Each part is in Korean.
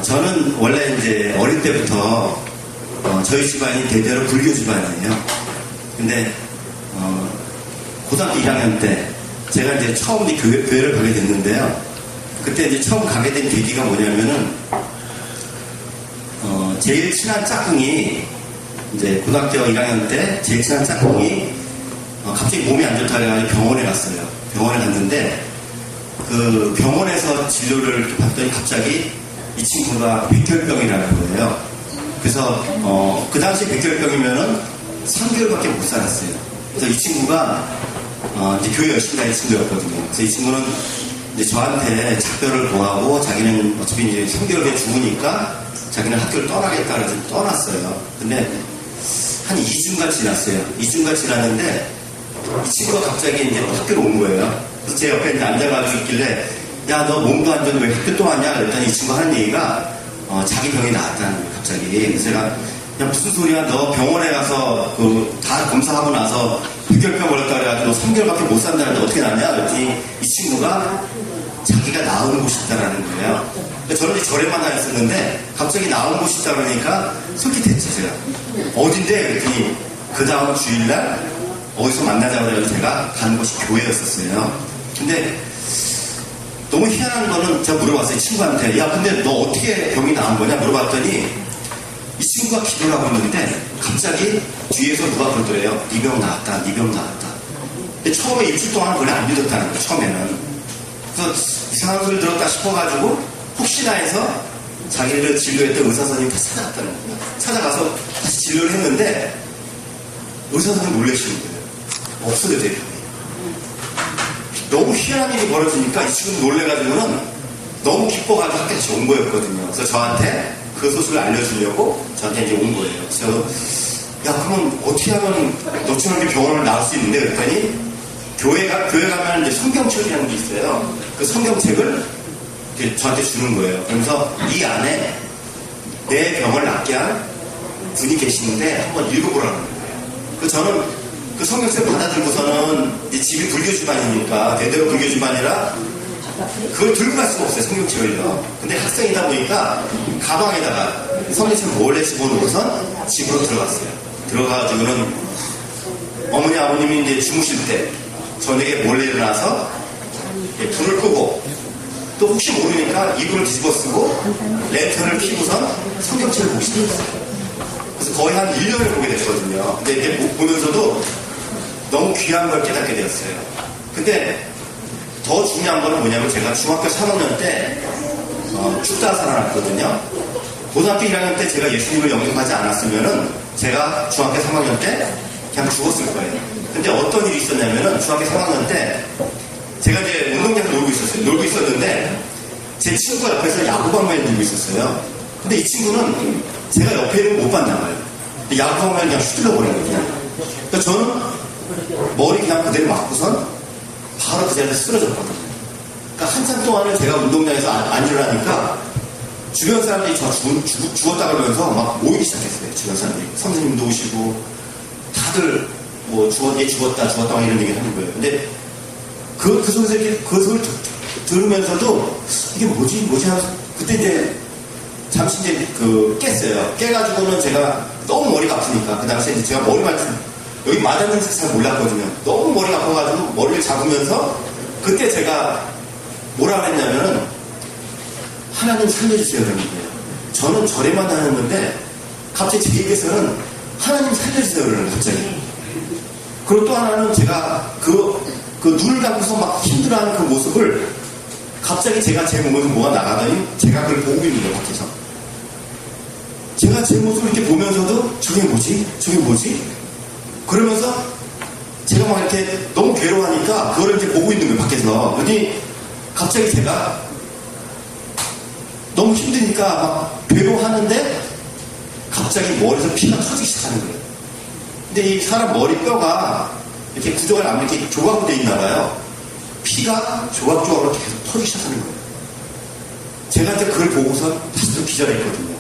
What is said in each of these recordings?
저는 원래 이제 어릴 때부터 저희 집안이 대대로 불교 집안이에요. 근데 고등학교 1학년 때 제가 이제 처음 교회를 가게 됐는데요. 그때 이제 처음 가게 된 계기가 뭐냐면은 제일 친한 짝꿍이 이제 고등학교 1학년 때 제일 친한 짝꿍이 갑자기 몸이 안 좋다 해가지고 병원에 갔어요. 병원에 갔는데 그 병원에서 진료를 받더니 갑자기 이 친구가 백혈병이라는 거예요. 그래서 그 당시 백혈병이면은 3개월밖에 못 살았어요. 그래서 이 친구가 이제 교회 열심히 다니는 친구였거든요. 그래서 이 친구는 이제 저한테 작별을 구하고 자기는 어차피 이제 3개월 뒤에 죽으니까 자기는 학교를 떠나겠다 그래서 떠났어요. 근데 한 2주가 지났어요. 2주가 지났는데 이 친구가 갑자기 이제 학교로 온 거예요. 그래서 제 옆에 이제 앉아가지고 있길래 야, 너 몸도 안 좋은데 왜 학교 또 왔냐? 그랬더니 이 친구가 하는 얘기가 자기 병이 나았다는 거예요, 갑자기. 그래서 제가 야, 무슨 소리야? 너 병원에 가서 다 검사하고 나서 백혈병 걸렸다 그래가지고 너 3개월밖에 못 산다는데 어떻게 났냐? 그랬더니 이 친구가 자기가 나은 곳이 있다라는 거예요. 저는 이제 절에만 다녔었는데 갑자기 나은 곳이 있다 그러니까 솔깃했죠, 제가. 어딘데? 그랬더니 그 다음 주일날 어디서 만나자고 그래가지고 제가 간 곳이 교회였었어요. 근데 너무 희한한 거는 제가 물어봤어요, 이 친구한테. 야, 근데 너 어떻게 병이 나은 거냐? 물어봤더니 이 친구가 기도를 하고 있는데 갑자기 뒤에서 누가 그러더래요. 네 병 나았다, 네 병 나았다. 근데 처음에 일주일 동안 그걸 안 믿었다는 거예요, 처음에는. 그래서 이상한 소리를 들었다 싶어가지고 혹시나 해서 자기를 진료했던 의사 선생님이 다시 찾아갔다는 거예요. 찾아가서 다시 진료를 했는데 의사 선생님 놀라시는 거예요. 없어졌대요, 병이. 너무 희한한 일이 벌어지니까 이 친구는 놀래가지고는 너무 기뻐가지고 학교에 다시 온 거였거든요. 그래서 저한테 그 소식을 알려주려고 저한테 이제 온 거예요. 그래서 야, 그러면 어떻게 하면 너처럼 이렇게 병원을 나올 수 있는데? 그랬더니 교회 가면 이제 성경책이라는 게 있어요. 그 성경책을 이렇게 저한테 주는 거예요. 그러면서 이 안에 내 병을 낫게 한 분이 계시는데 한번 읽어보라는 거예요. 그래서 저는 그 성경책을 받아들고서는 이제 집이 불교 집안이니까 대대로 불교 집안이라 그걸 들고 갈 수가 없어요, 성경책을요. 근데 학생이다 보니까 가방에다가 성경책을 몰래 집어넣고선 집으로 들어갔어요. 들어가가지고는 어머니 아버님이 이제 주무실 때 저녁에 몰래 일어나서 불을 끄고 또 혹시 모르니까 이불을 뒤집어 쓰고 랜턴을 켜고선 성경책을 보기 시작했어요. 그래서 거의 한 1년을 보게 됐거든요. 근데 이렇게 보면서도 너무 귀한 걸 깨닫게 되었어요. 근데 더 중요한 거는 뭐냐면 제가 중학교 3학년 때 죽다 살아났거든요. 고등학교 1학년 때 제가 예수님을 영접하지 않았으면은 제가 중학교 3학년 때 그냥 죽었을 거예요. 근데 어떤 일이 있었냐면은 중학교 3학년 때 제가 이제 운동장에서 놀고 있었는데 제 친구가 옆에서 야구방망이를 들고 있었어요. 근데 이 친구는 제가 옆에 있는 걸 못 봤나 봐요. 야구방망이를 그냥 휘둘러버려요, 그냥. 그러니까 저는 머리 그냥 그대로 맞고선 바로 그 자리에서 쓰러졌거든요. 그러니까 한참 동안은 제가 운동장에서 안 일어나니까 주변 사람들이 저 죽었다 그러면서 막 모이기 시작했어요. 주변 사람들이. 선생님도 오시고 다들 뭐 얘 죽었다 막 이런 얘기 하는 거예요. 근데 그 속에서 이렇게 그 소리를 들으면서도 이게 뭐지 하면서 그때 이제 잠시 이제 깼어요. 깨가지고는 제가 너무 머리가 아프니까 그 당시에 이제 제가 머리 여기 맞았는지 잘 몰랐거든요. 너무 머리가 아파가지고 머리를 잡으면서 그때 제가 뭐라 그랬냐면은 하나님 살려주세요 그러는 거예요. 저는 절에만 다녔는데 갑자기 제 입에서는 하나님 살려주세요 그러는 거예요, 갑자기. 그리고 또 하나는 제가 그 눈을 감고서 막 힘들어하는 그 모습을 갑자기 제가 제 몸에서 뭐가 나가더니 제가 그걸 보고 있는 거예요, 밖에서. 제가 제 모습을 이렇게 보면서도 저게 뭐지? 그러면서 제가 막 이렇게 너무 괴로워하니까 그거를 이제 보고 있는 거예요, 밖에서. 그러니 갑자기 제가 너무 힘드니까 막 괴로워하는데 갑자기 머리에서 피가 터지기 시작하는 거예요. 근데 이 사람 머리뼈가 이렇게 구조가 안 이렇게 조각으로 돼 있나 봐요. 피가 조각조각으로 계속 터지기 시작하는 거예요. 제가 이제 그걸 보고서 다시 또 기절했거든요.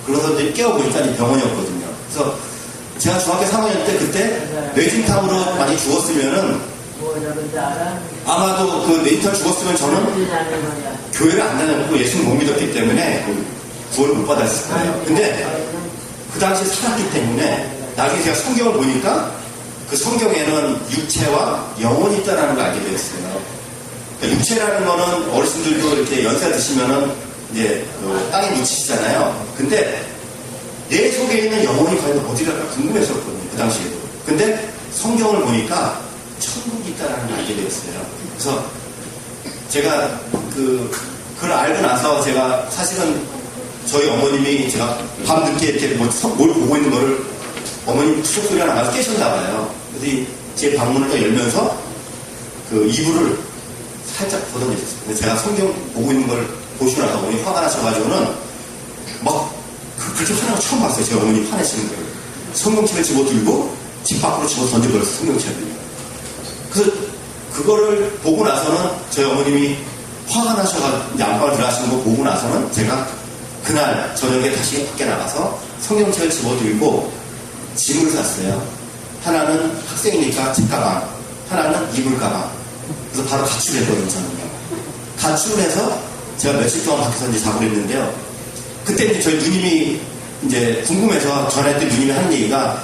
그러서 이제 깨어보니까 병원이었거든요. 그래서 제가 중학교 3학년 때 그때 뇌진탕으로 많이 죽었으면은 아마도 그 뇌진탕 죽었으면 저는 교회를 안 다녔고 예수님 못 믿었기 때문에 구원을 못 받았을 거예요. 근데 그 당시에 살았기 때문에 나중에 제가 성경을 보니까 그 성경에는 육체와 영혼이 있다는 걸 알게 되었어요. 그러니까 육체라는 거는 어르신들도 이렇게 연세 드시면은 이제 그 땅에 묻히시잖아요. 근데 내 속에 있는 영혼이 과연 어디 갈까 궁금했었거든요. 그 당시에도. 근데 성경을 보니까 천국이 있다는 걸 알게 되었어요. 그래서 제가 그걸 알고 나서 제가 사실은 저희 어머님이 제가 밤늦게 이렇게 뭘 보고 있는 거를 어머님 수소리가 나가서 깨셨나 봐요. 그래서 제 방문을 딱 열면서 그 이불을 살짝 걷어내셨어요. 근데 제가 성경 보고 있는 걸 보시고 나서 어머니 화가 나셔가지고는 막 그렇게 화나는 거 처음 봤어요. 제 어머니 화내시는 거예요. 성경책을 집어들고 집 밖으로 집어 던져버렸어요. 성경책을. 그래서 그거를 보고 나서는 저희 어머님이 화가 나셔가지고 이제 안방을 들어가시는 거 보고 나서는 제가 그날 저녁에 다시 밖에 나가서 성경책을 집어들고 짐을 샀어요. 하나는 학생이니까 책가방, 하나는 이불 가방. 그래서 바로 가출을 했거든요, 저는요. 가출을 해서 제가 며칠 동안 밖에서 이제 자고 있는데요. 그때 이제 저희 누님이 이제 궁금해서 전화했더니 누님이 하는 얘기가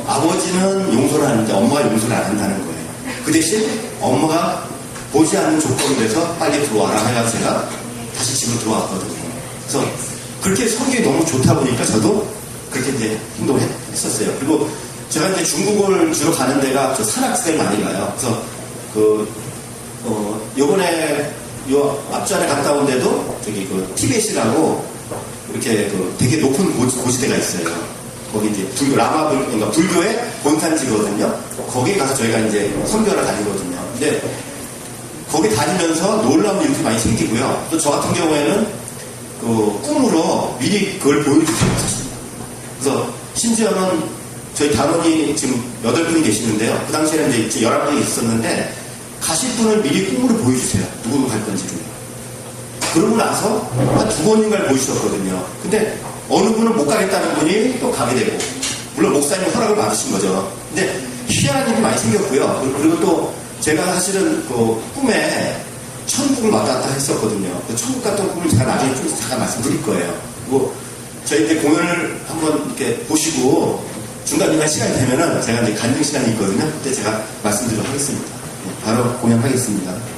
아버지는 용서를 하는데 엄마가 용서를 안 한다는 거예요. 그 대신 엄마가 보지 않는 조건이 돼서 빨리 들어와라 해가지고 제가 다시 집으로 들어왔거든요. 그래서 그렇게 성격이 너무 좋다 보니까 저도 그렇게 이제 행동을 했었어요. 그리고 제가 이제 중국을 주로 가는 데가 저 산악지대를 많이 가요. 그래서 요번에 요 앞전에 갔다 온 데도 저기 그 티벳이라고 이렇게 되게 높은 고지대가 있어요. 거기 이제 그러니까 불교의 본산지거든요. 거기에 가서 저희가 이제 선교를 다니거든요. 근데 거기 다니면서 놀라운 일들이 많이 생기고요. 또 저 같은 경우에는 그 꿈으로 미리 그걸 보여주세요, 사실. 그래서 심지어는 저희 단원이 지금 8분이 계시는데요. 그 당시에는 이제 11분이 있었는데 가실 분을 미리 꿈으로 보여주세요. 누구로 갈 건지를. 그러고 나서 한 2번인가를 보여주셨거든요. 근데 어느 분은 못 가겠다는 분이 또 가게 되고, 물론 목사님 허락을 받으신 거죠. 근데 희한한 일이 많이 생겼고요. 그리고 또 제가 사실은 그 꿈에 천국을 왔다 갔다 했었거든요. 그 천국 갔던 꿈을 제가 나중에 좀 잠깐 말씀드릴 거예요. 그리고 저희 이제 공연을 한번 이렇게 보시고 중간중간 시간이 되면은 제가 이제 간증 시간이 있거든요. 그때 제가 말씀드리도록 하겠습니다. 바로 공연하겠습니다.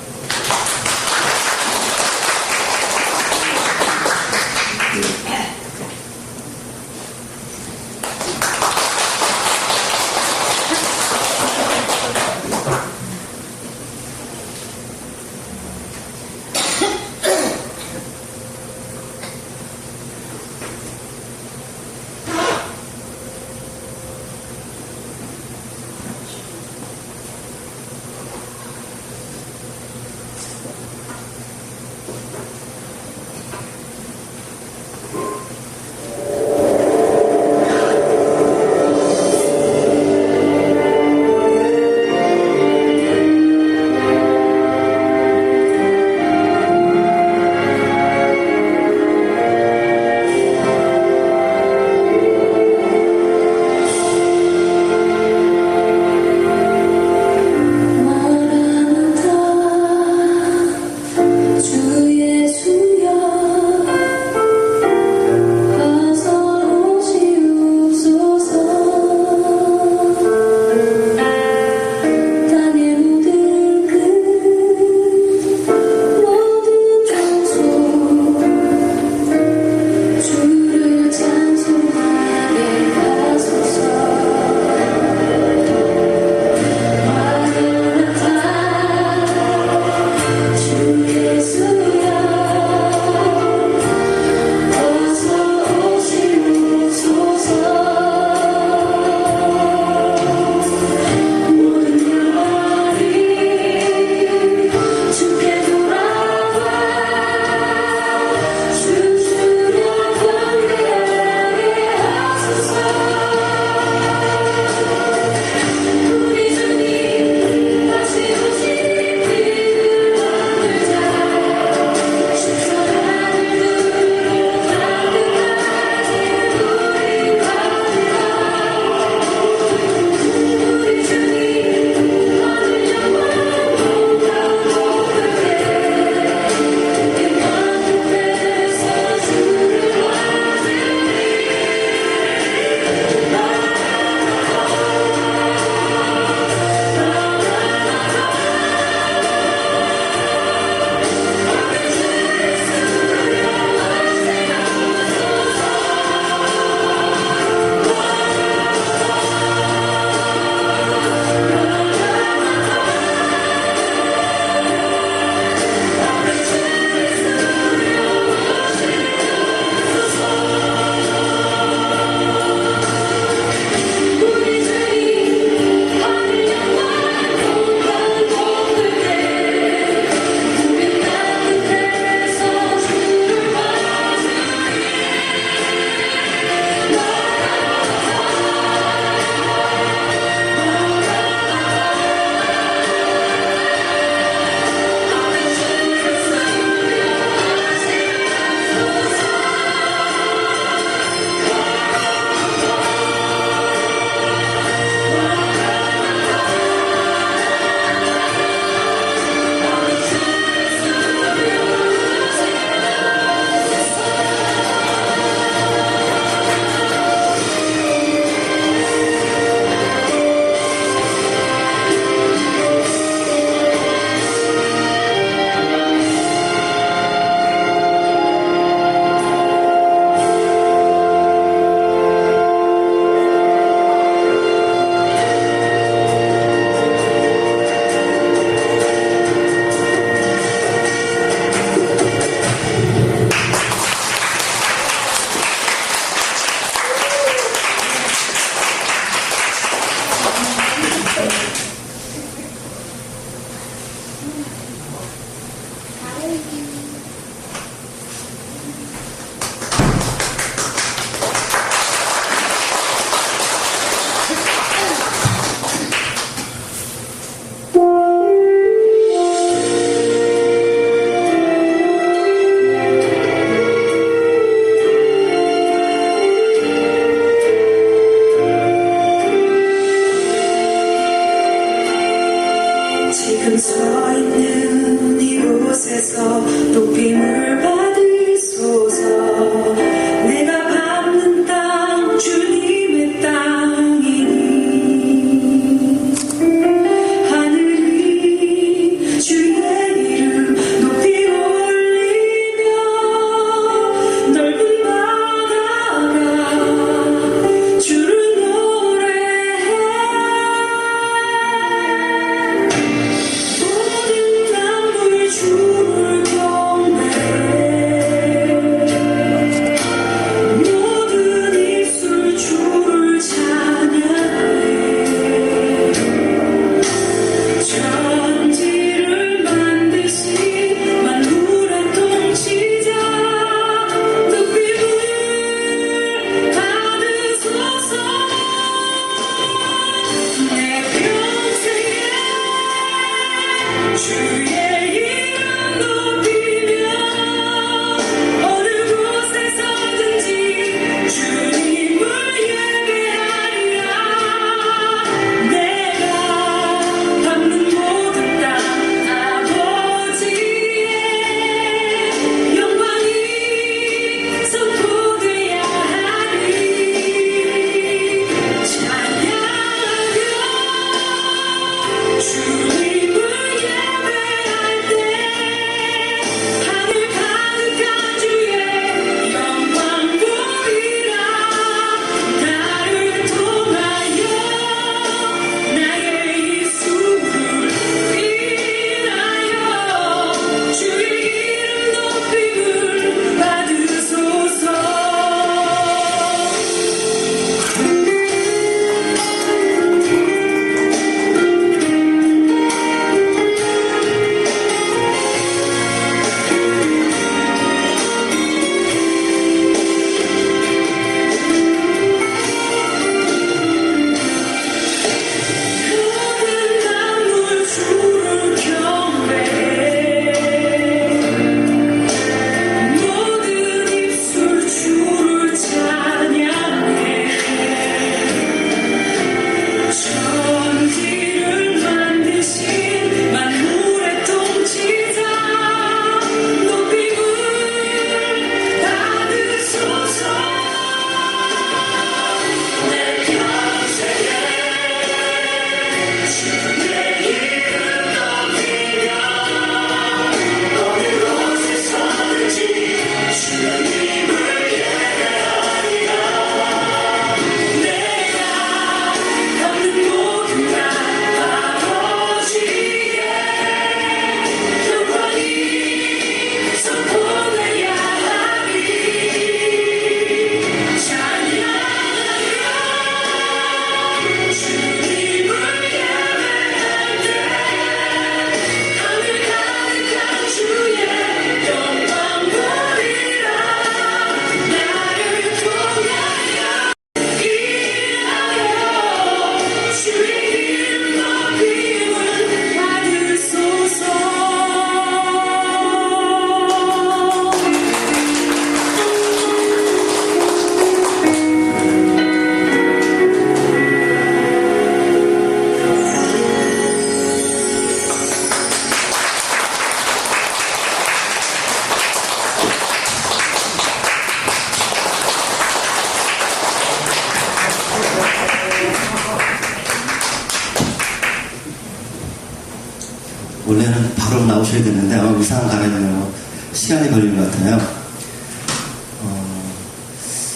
앞으로 나오셔야겠는데 아마 의상 갈아입으면 시간이 걸리는 것 같아요.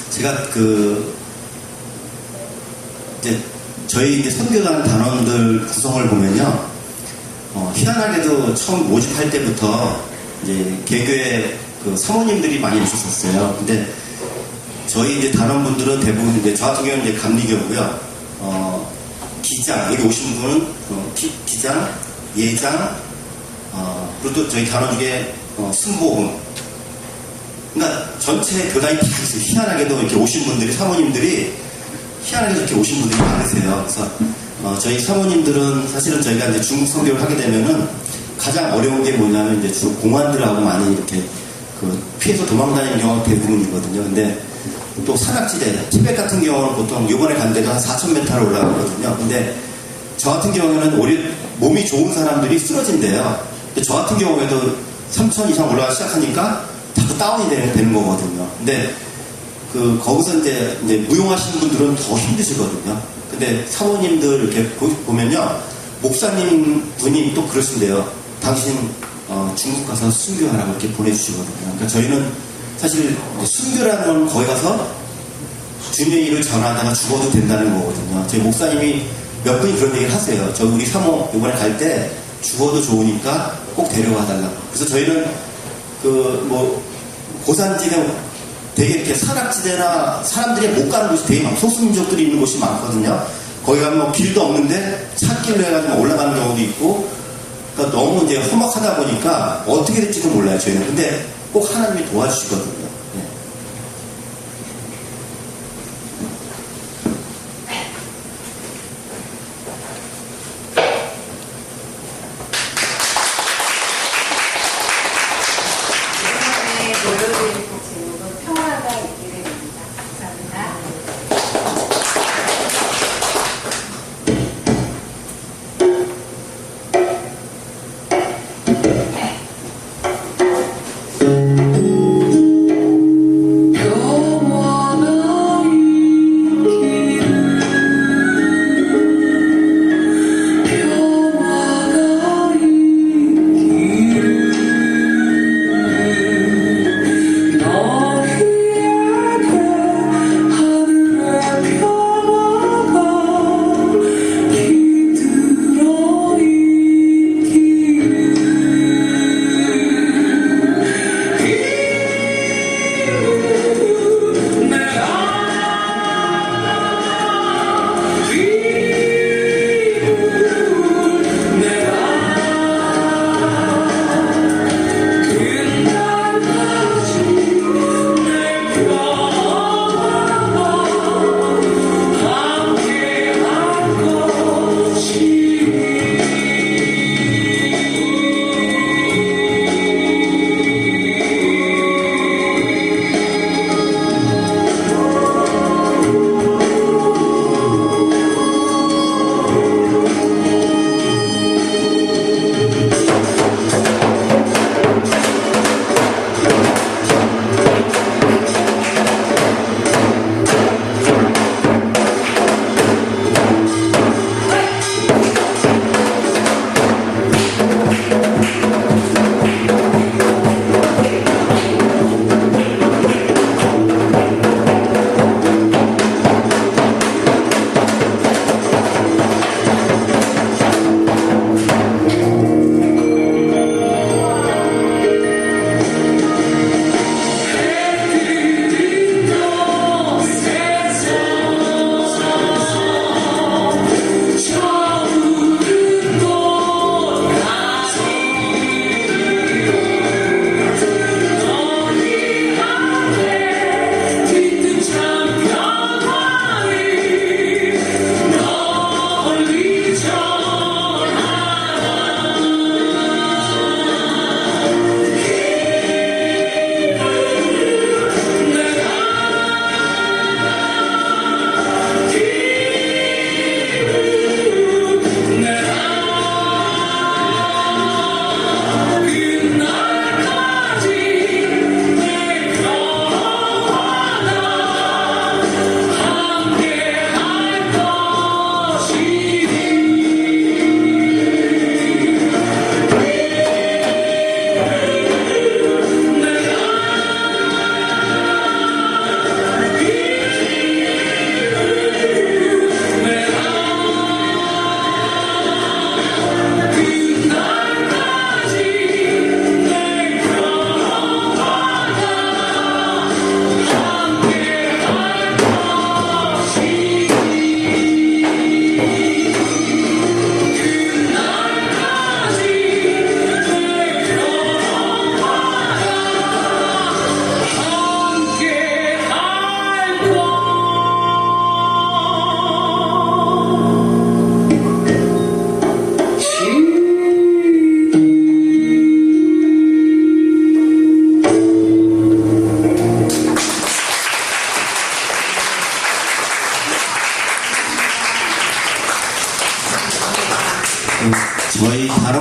제가 이제 저희 이제 선교단 단원들 구성을 보면요, 희한하게도 처음 모집할 때부터 이제 개교에 사모님들이 많이 있었어요. 근데 저희 이제 단원분들은 대부분 이제 저 같은 경우는 이제 감리교고요. 기장, 여기 오신 분은 기장, 예장, 그리고 또 저희 단원 중에 순복음. 그러니까 전체 교단이 다 있어요. 희한하게도 이렇게 오신 분들이, 사모님들이 희한하게 이렇게 오신 분들이 많으세요. 그래서 저희 사모님들은 사실은 저희가 이제 중국 선교를 하게 되면은 가장 어려운 게 뭐냐면 이제 주로 공안들하고 많이 이렇게 피해서 도망다니는 경우가 대부분이거든요. 근데 또 산악지대, 티벳 같은 경우는 보통 이번에 간 데도 한 4,000m를 올라가거든요. 근데 저 같은 경우에는 오히려 몸이 좋은 사람들이 쓰러진대요. 근데 저 같은 경우에도 3,000 이상 올라가기 시작하니까 자꾸 다운이 되는 거거든요. 근데 거기서 이제 무용하시는 분들은 더 힘드시거든요. 근데 사모님들 이렇게 보면요, 목사님 분이 또 그러신데요. 당신 중국 가서 순교하라고 이렇게 보내주시거든요. 그러니까 저희는 사실 순교라는 건 거기 가서 주님의 일을 전하다가 죽어도 된다는 거거든요. 저희 목사님이 몇 분이 그런 얘기를 하세요. 저 우리 사모 이번에 갈 때 죽어도 좋으니까 꼭 데려와 달라고. 그래서 저희는 고산지대 되게 이렇게 산악지대나 사람들이 못 가는 곳이 되게 많고 소수민족들이 있는 곳이 많거든요. 거기 가면 뭐 길도 없는데 찾길로 해가지고 올라가는 경우도 있고, 그러니까 너무 이제 험악하다 보니까 어떻게 될지도 몰라요, 저희는. 근데 꼭 하나님이 도와주시거든요. 네. 이번에 보여드릴 제목은 평화가 있기를 입니다. 감사합니다.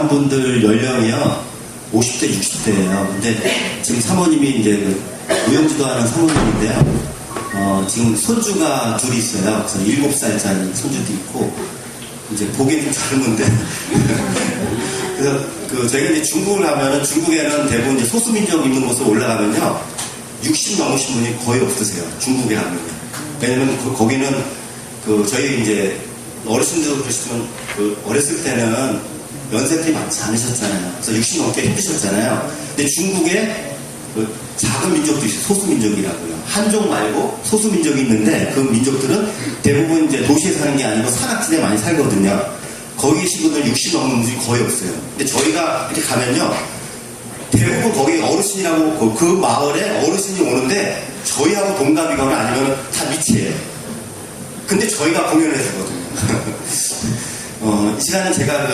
입원한 분들 연령이요 50대, 60대예요. 근데 지금 사모님이 이제 그 무용지도하는 사모님인데요. 지금 손주가 둘이 있어요. 그래서 7살짜리 손주도 있고 이제 보기엔 좀 젊은데 그래서 저희가 이제 중국을 가면은 중국에는 대부분 이제 소수민족 있는 곳에 올라가면요 60 넘으신 분이 거의 없으세요. 중국에 가면요. 왜냐면 거기는 저희 이제 어르신들도 그러시지만 어렸을 때는 연세들이 많지 않으셨잖아요. 그래서 60 넘게 힘드셨잖아요. 근데 중국에 작은 민족도 있어요. 소수민족이라고요. 한족 말고 소수민족이 있는데 그 민족들은 대부분 이제 도시에 사는 게 아니고 산악지대에 많이 살거든요. 거기 계신 분들 60 넘는 분들이 거의 없어요. 근데 저희가 이렇게 가면요. 대부분 거기 어르신이라고 그 마을에 어르신이 오는데 저희하고 동갑이거나 아니면 다 미치예요. 근데 저희가 공연을 해주거든요. 이 시간은 제가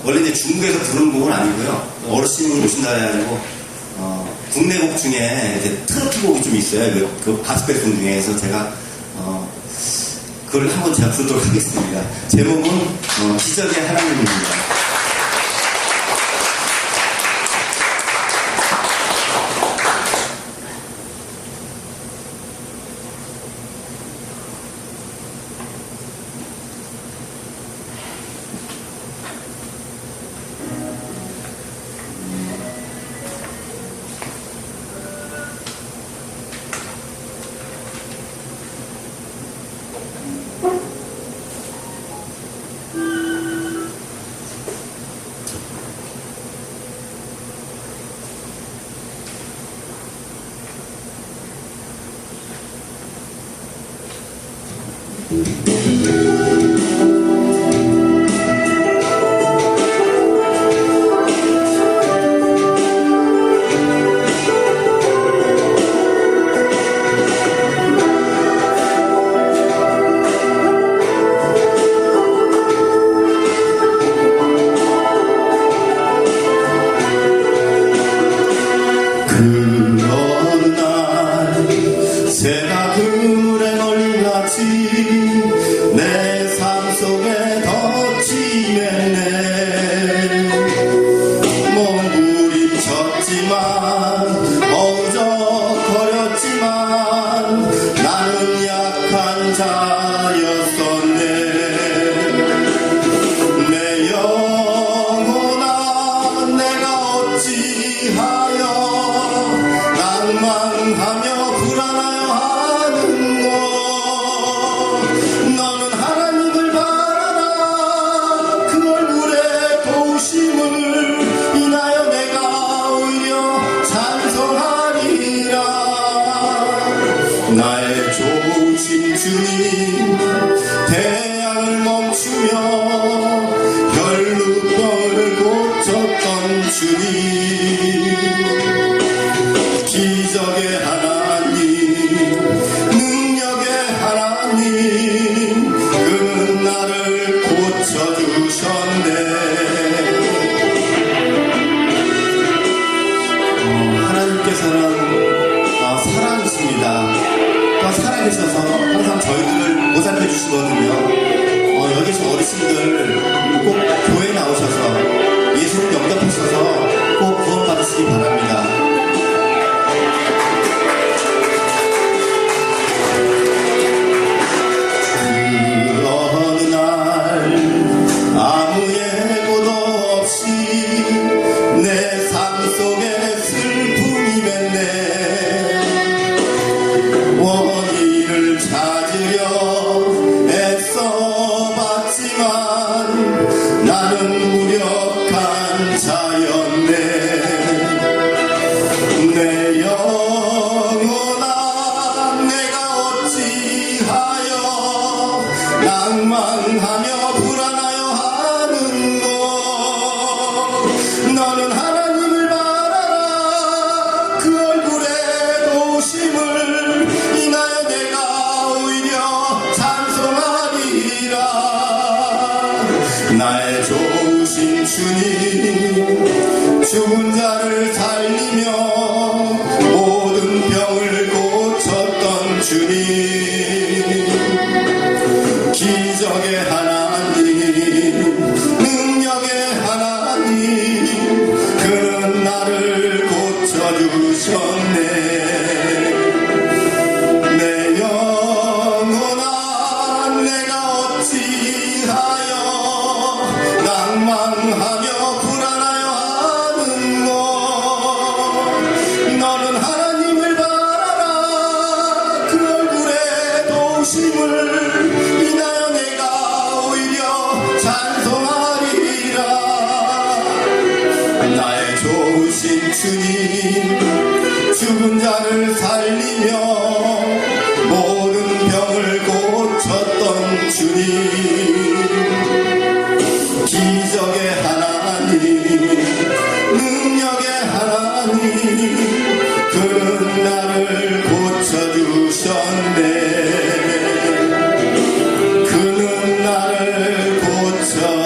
원래 이제 중국에서 부르는 곡은 아니고요. 어르신이 오신다 해가지고, 국내 곡 중에 이제 트로트 곡이 좀 있어요. 그 가스펠 곡 중에서 제가, 그걸 한번 제가 부르도록 하겠습니다. 제목은, 기적의 하나님입니다. 새가 그물에 걸려같이 내 삶 속에 덮치겠네. 몸부림쳤지만 어우적거렸지만 나는 약한 자였었네. 내 영혼아 내가 어찌하여 낭만하며 불안하여 하는 것. 너는 하나님을 바라라. 그 얼굴의 도우심을 인하여 내가 오히려 찬송하리라. 나의 좋으신 주님 태양을 멈추며 혈루병을 고쳤던 주님, 기적의 하나님, 능력의 하나님, 그는 나를 고쳐주셨네. 하나님께서는 사랑이십니다. 또 살아계셔서 항상 저희들을 보살펴 주시거든요. 여기 계신 어르신들 꼭 교회에 나오셔서 예수를 영접하셔서 꼭 구원받으시기 바랍니다. 아무 예고도 없이 내 삶 속에 슬픔이 맺네. 원인을 찾으려 애써봤지만 나는 무력한 자였네. 내 영혼아 내가 어찌하여 낭만하며 불안하여 하는 것. 너는 하나님을 바라라. 그 얼굴의 도우심을 인하여 내가 오히려 찬송하리라. 나의 좋으신 주님, 죽은 자를 살리며 모든 병을 고쳤던 주님, 기적의 하나님, 고쳐주셨네. 내 영혼아 내가 어찌하여 낭망하며 불안하여 하는고. 너는 하나님을 바라라. 그 얼굴에 도우심을 인하여 내가 오히려 찬송하리라. 나의 좋으신 주님, 죽은 자를 살리며 모든 병을 고쳤던 주님, 기적의 하나님, 능력의 하나님, 그는 나를 고쳐주셨네. 그는 나를 고쳐주셨네.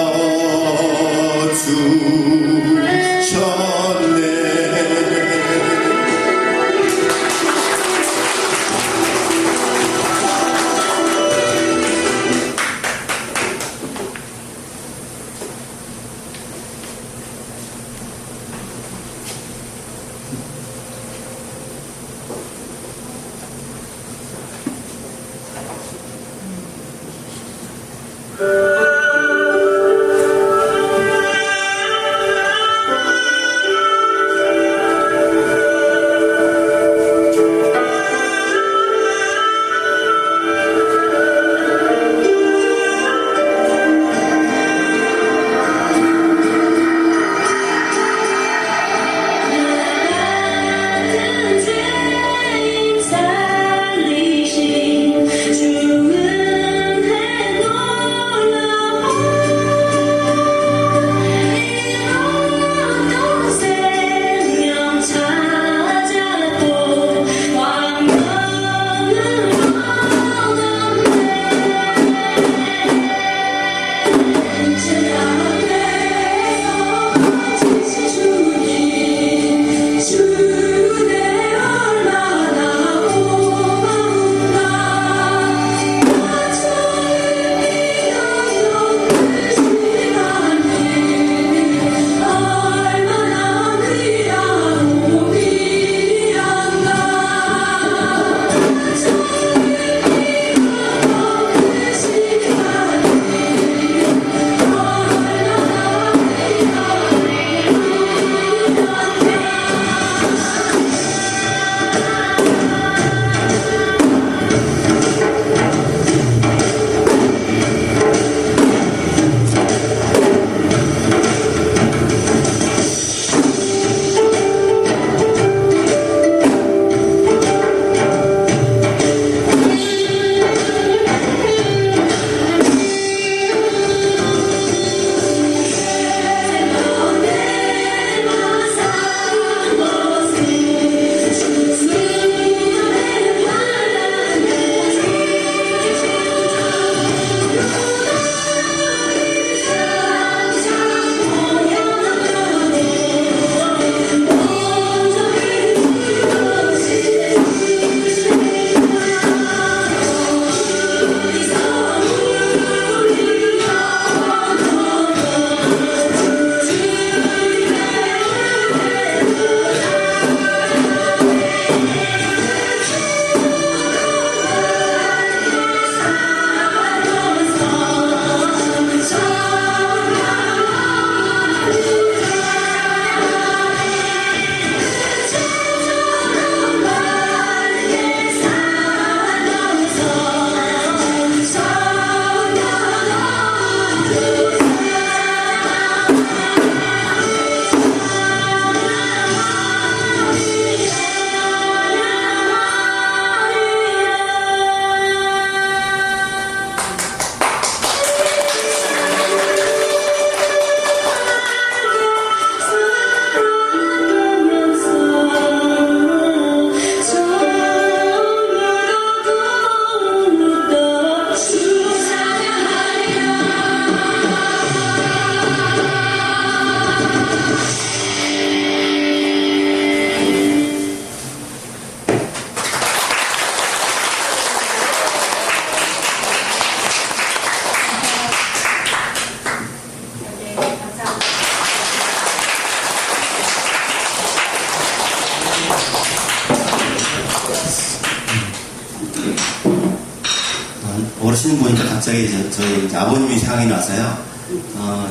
오시는 보니까 갑자기 저희 이제 아버님이 생각이 나서요.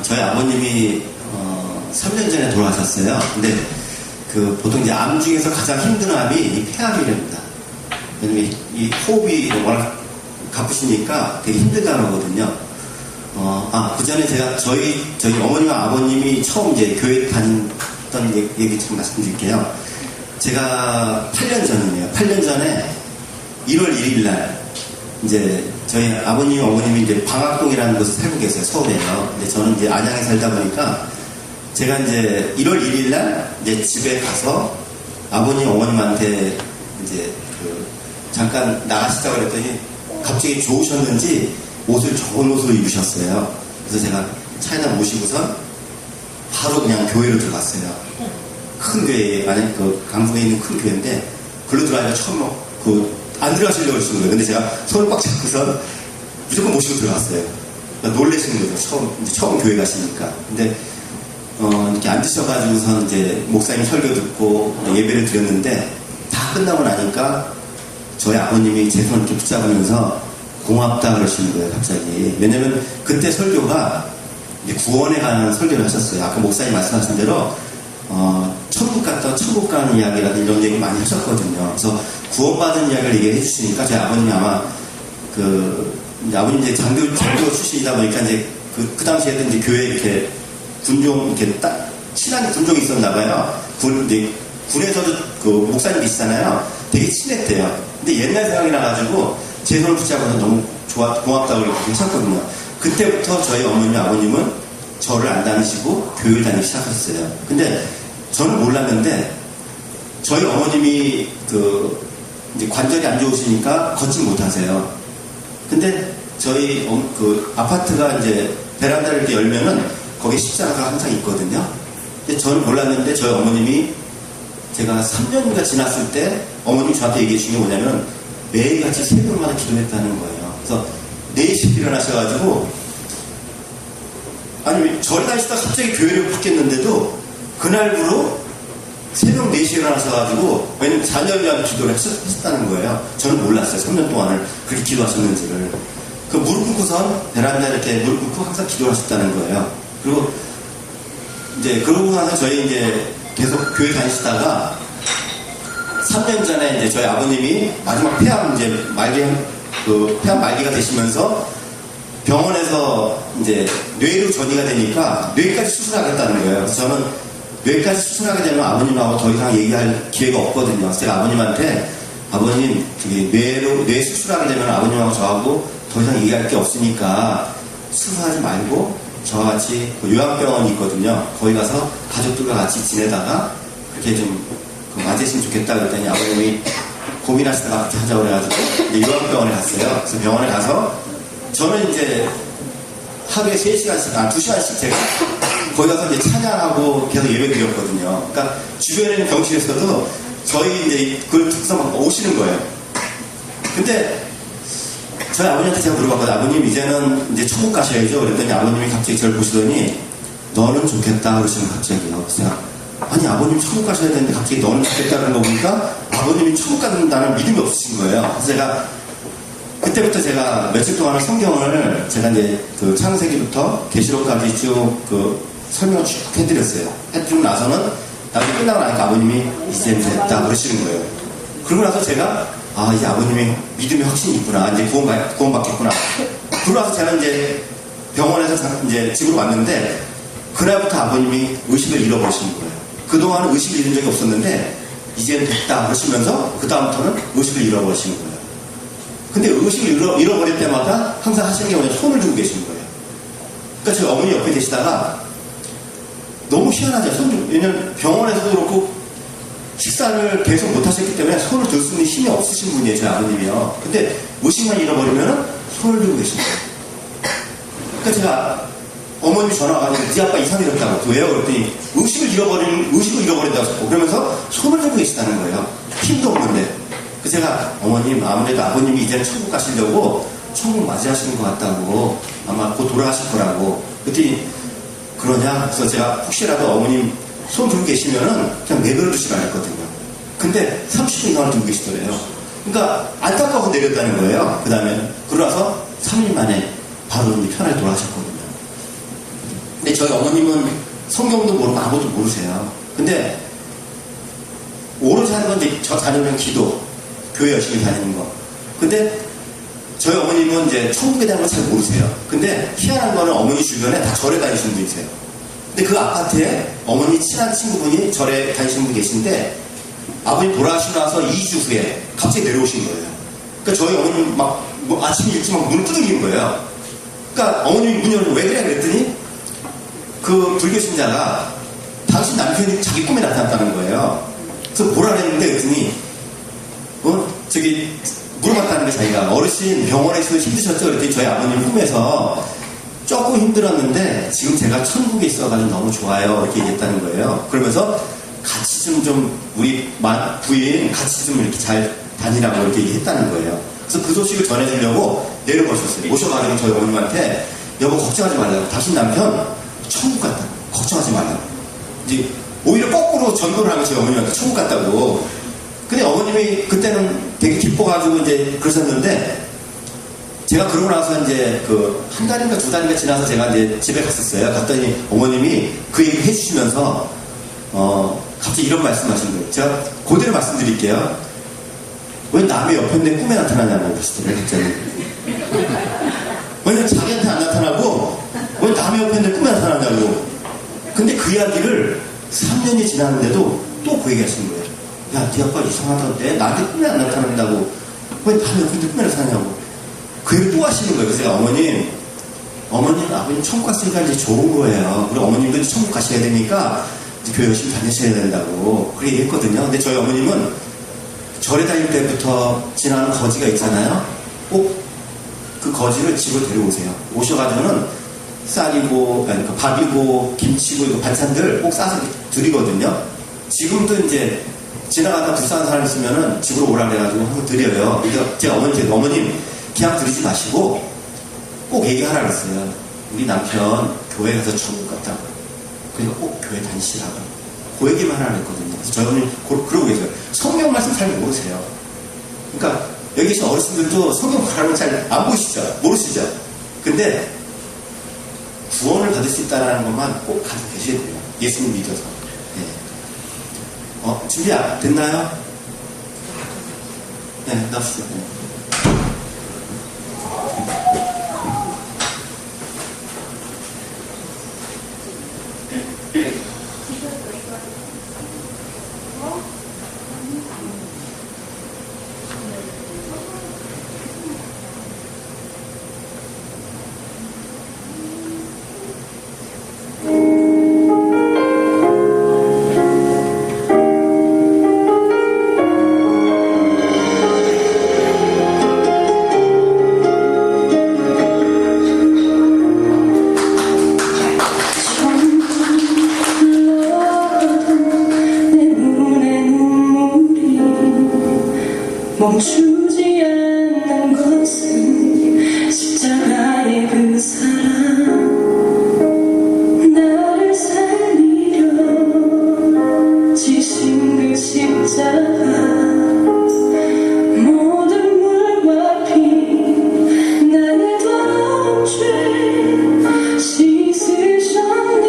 저희 아버님이 3년 전에 돌아가셨어요. 근데 그 보통 이제 암 중에서 가장 힘든 암이 이 폐암이랍니다. 왜냐면 이 호흡이 워낙 가쁘시니까 되게 힘든 암이거든요. 그 전에 제가 저희 어머니와 아버님이 처음 이제 교회 다녔던 얘기 좀 말씀드릴게요. 제가 8년 전이네요. 8년 전에 1월 1일 날 이제 저희 아버님, 어머님이 이제 방학동이라는 곳에 살고 계세요. 서울에요. 근데 저는 이제 안양에 살다 보니까 제가 이제 1월 1일 날 이제 집에 가서 아버님, 어머님한테 이제 잠깐 나가시자고 그랬더니 갑자기 좋으셨는지 옷을 좋은 옷을 입으셨어요. 그래서 제가 차에다 모시고선 바로 그냥 교회로 들어갔어요. 큰 교회, 만약 강북에 있는 큰 교회인데, 글로 들어가니까 처음 안 들어가시려고 그러시는 거예요. 근데 제가 손을 꽉 잡고선 무조건 모시고 들어갔어요. 그러니까 놀라시는 거죠. 처음 교회 가시니까. 근데, 이렇게 앉으셔가지고선 이제 목사님 설교 듣고 예배를 드렸는데, 다 끝나고 나니까 저희 아버님이 제 손을 이렇게 붙잡으면서 고맙다 그러시는 거예요, 갑자기. 왜냐면 그때 설교가 이제 구원에 관한 설교를 하셨어요. 아까 목사님 말씀하신 대로, 천국 갔다 천국 가는 이야기라든지 이런 얘기 많이 하셨거든요. 그래서 구원받은 이야기를 얘기해 주시니까 저희 아버님이 아마 이제 아버님 이제 장교 출신이다 보니까 이제 그 당시에도 이제 교회에 이렇게 군종, 이렇게 딱 친한 군종이 있었나 봐요. 군에서도 그 목사님이 있잖아요. 되게 친했대요. 근데 옛날 생각이 나가지고 제 손을 붙잡아서 너무 고맙다고 이렇게 하셨거든요. 그때부터 저희 어머님, 아버님은 저를 안 다니시고 교회를 다니기 시작했어요. 근데 저는 몰랐는데 저희 어머님이 이제 관절이 안 좋으시니까 걷지 못하세요. 근데 저희 아파트가 이제 베란다를 이렇게 열면은 거기에 십자가가 항상 있거든요. 근데 저는 몰랐는데 저희 어머님이 제가 3년인가 지났을 때 어머님이 저한테 얘기해 주신 게 뭐냐면 매일같이 새벽마다 기도했다는 거예요. 그래서 4시에 일어나셔가지고 아니 절에 다니시다가 갑자기 교회로 바뀌었는데도 그날부로 새벽 4시에 일어나셔가지고 왜냐면 자녀를 위한 기도를 하셨다는 거예요. 저는 몰랐어요. 3년 동안을 그렇게 기도하셨는지를. 그 무릎 꿇고선 베란다에 이렇게 무릎 꿇고 항상 기도를 하셨다는 거예요. 그리고 이제 그러고 나서 저희 이제 계속 교회 다니시다가 3년 전에 이제 저희 아버님이 마지막 폐암 이제 폐암 말기가 되시면서 병원에서 이제 뇌로 전이가 되니까 뇌까지 수술하겠다는 거예요. 그래서 저는 뇌까지 수술하게 되면 아버님하고 더 이상 얘기할 기회가 없거든요. 그래서 제가 아버님한테 아버님 뇌 수술하게 되면 아버님하고 저하고 더 이상 얘기할 게 없으니까 수술하지 말고 저와 같이 요양병원이 있거든요. 거기 가서 가족들과 같이 지내다가 그렇게 좀 맞으시면 좋겠다 그랬더니 아버님이 고민하시다가 그렇게 하자고 그래가지고 이제 요양병원에 갔어요. 그래서 병원에 가서 저는 이제 하루에 3시간씩, 2시간씩 제가 거기 가서 이제 찬양하고 계속 예배 드렸거든요. 그러니까 주변에 있는 병실에서도 저희 이제 그걸 듣고서 막 오시는 거예요. 근데 저희 아버님한테 제가 물어봤거든요. 아버님 이제는 이제 천국 가셔야죠. 그랬더니 아버님이 갑자기 저를 보시더니 너는 좋겠다 그러시면 갑자기요. 그래서 제가 아니 아버님 천국 가셔야 되는데 갑자기 너는 좋겠다는 거 보니까 아버님이 천국 간다는 믿음이 없으신 거예요. 그래서 제가 그때부터 제가 며칠 동안은 성경을 제가 이제 창세기부터 계시록까지 쭉 설명을 쭉 해드렸어요. 해주고 나서는 나중에 끝나고 나니까 아버님이 이제 됐다 그러시는 거예요. 그러고 나서 제가 이제 아버님이 믿음이 확신이 있구나. 이제 구원받겠구나. 그러고 나서 제가 이제 병원에서 이제 집으로 왔는데 그날부터 아버님이 의식을 잃어버리시는 거예요. 그동안은 의식을 잃은 적이 없었는데 이제는 됐다 그러시면서 그 다음부터는 의식을 잃어버리시는 거예요. 근데 의식을 잃어버릴 때마다 항상 하시는 게 뭐냐면 손을 들고 계시는 거예요. 그러니까 저희 어머니 옆에 계시다가 너무 희한하죠. 왜냐면 병원에서도 그렇고 식사를 계속 못 하셨기 때문에 손을 들 수 있는 힘이 없으신 분이에요. 저희 아버님이요. 근데 의식만 잃어버리면 손을 들고 계시는 거예요. 그러니까 제가 어머님이 전화 와가지고 네 아빠 이상해졌다고. 왜요? 그랬더니 의식을 잃어버린다고 했고 그러면서 손을 들고 계시다는 거예요. 힘도 없는데. 그래서 제가 어머님 아무래도 아버님이 이제는 천국 가시려고 천국 맞이하시는 것 같다고 아마 곧 돌아가실 거라고. 그랬더니 그러냐? 그래서 제가 혹시라도 어머님 손 들고 계시면은 그냥 내버려 두시라 했거든요. 근데 30분 이상을 들고 계시더래요. 그러니까 안타까워서 내렸다는 거예요. 그 다음에 그러고 나서 3일 만에 바로 이제 편하게 돌아가셨거든요. 근데 저희 어머님은 성경도 모르고 아무것도 모르세요. 근데 오로지 하는 건 이제 저 다니는 기도, 교회 열심히 다니는 거. 근데 저희 어머님은 이제 천국에 대한 걸 잘 모르세요. 근데 희한한 거는 어머니 주변에 다 절에 다니시는 분이세요. 근데 그 아파트에 어머니 친한 친구분이 절에 다니시는 분이 계신데 아버님 돌아가시고 나서 2주 후에 갑자기 내려오신 거예요. 그러니까 저희 어머님 뭐 아침 일찍 막 문을 두드리는 거예요. 그러니까 어머님이 문 열고 왜 그래? 그랬더니 그 불교 신자가 당신 남편이 자기 꿈에 나타났다는 거예요. 그래서 뭐라 그랬는데 그랬더니 저기 물어봤다는 게 자기가 어르신 병원에서 힘드셨죠? 그랬더니 저희 아버님 꿈에서 조금 힘들었는데 지금 제가 천국에 있어가지고 너무 좋아요 이렇게 얘기했다는 거예요. 그러면서 같이 좀 우리 부인 같이 좀 이렇게 잘 다니라고 이렇게 얘기했다는 거예요. 그래서 그 소식을 전해주려고 내려오셨어요. 오셔가지고 저희 어머님한테 여보 걱정하지 말라고, 당신 남편 천국 갔다고, 걱정하지 말라고. 이제 오히려 거꾸로 전도를 하면 저희 어머님한테 천국 갔다고. 근데 어머님이 그때는 되게 기뻐가지고 이제 그러셨는데 제가 그러고 나서 이제 그 한 달인가 두 달인가 지나서 제가 이제 집에 갔었어요. 갔더니 어머님이 그 얘기 해주시면서 갑자기 이런 말씀하신 거예요. 제가 그대로 말씀드릴게요. 왜 남의 옆에 내 꿈에 나타나냐고 그러시더래요. 갑자기. 왜냐면 자기한테 안 나타나고 왜 남의 옆에 내 꿈에 나타나냐고. 근데 그 이야기를 3년이 지났는데도 또 그 얘기 하시는 거예요. 야, 네 아빠 이상하다는데 나한테 꿈에 안 나타난다고 왜 남의 옆에 내 꿈에 나타나냐고. 그 얘기를 또 하시는 거예요. 그래서 제가 어머님 아버님 천국 갔으니까 이제 좋은 거예요. 그리고 어머님도 이제 천국 가셔야 되니까 이제 교회 열심히 다니셔야 된다고 그렇게 얘기했거든요. 근데 저희 어머님은 절에 다닐 때부터 지나는 거지가 있잖아요. 꼭 그 거지를 집으로 데려오세요. 오셔가지고는 쌀이고, 그러니까 밥이고, 김치고, 이거 반찬들 꼭 싸서 드리거든요. 지금도 이제 지나가다 불쌍한 사람 있으면은 집으로 오라 그래가지고 한번 드려요. 그러니까 제가 어머님 그냥 드리지 마시고 꼭 얘기하라 그랬어요. 우리 남편 교회 가서 천국 갔다고. 그러니까 꼭 교회 다니시라고. 그 얘기만 하라 그랬거든요. 그래서 저희 어머님 그러고 계세요. 성경 말씀 잘 모르세요. 그러니까 여기 계신 어르신들도 성경 말하는 잘 안 보시죠? 모르시죠? 근데 구원을 받을 수 있다는 것만 꼭 가지고 계셔야 돼요. 예수님 믿어서. 네. 준비 됐나요? 네, 나오시죠. 네. 멈추지 않는 것은 십자가의 그 사랑 나를 살리려 지신 그 십자가 모든 물과 피 나의 더러운 죄 씻으셨네.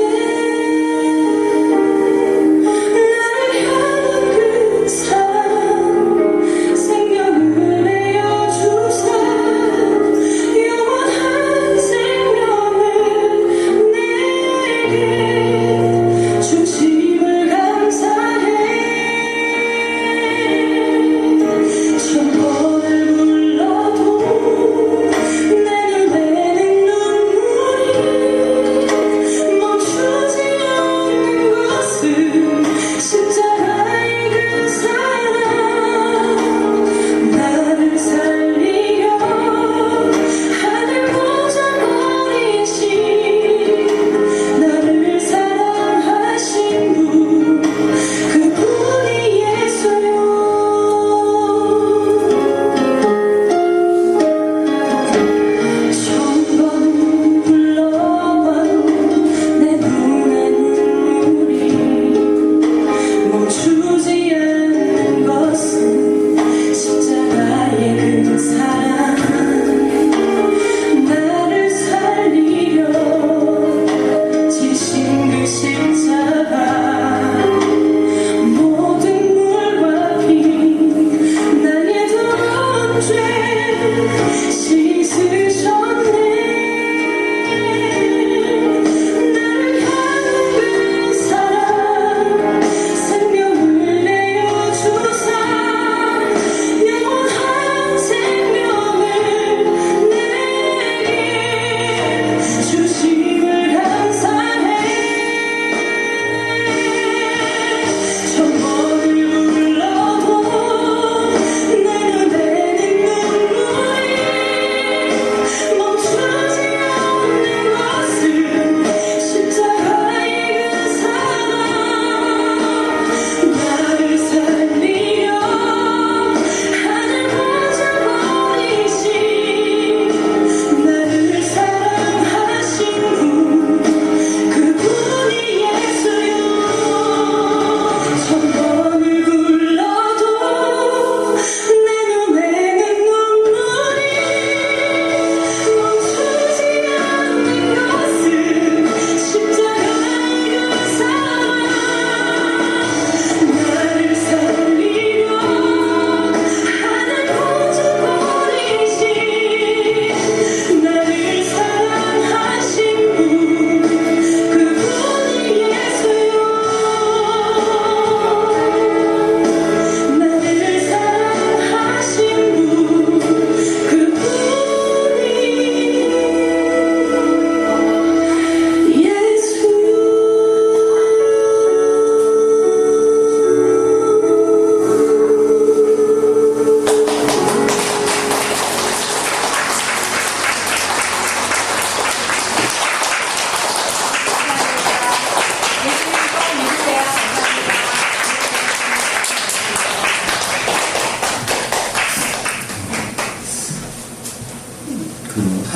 나를 향한 그 사랑 생명을 내어주사 영원한 생명을 내게 주심을 감사해.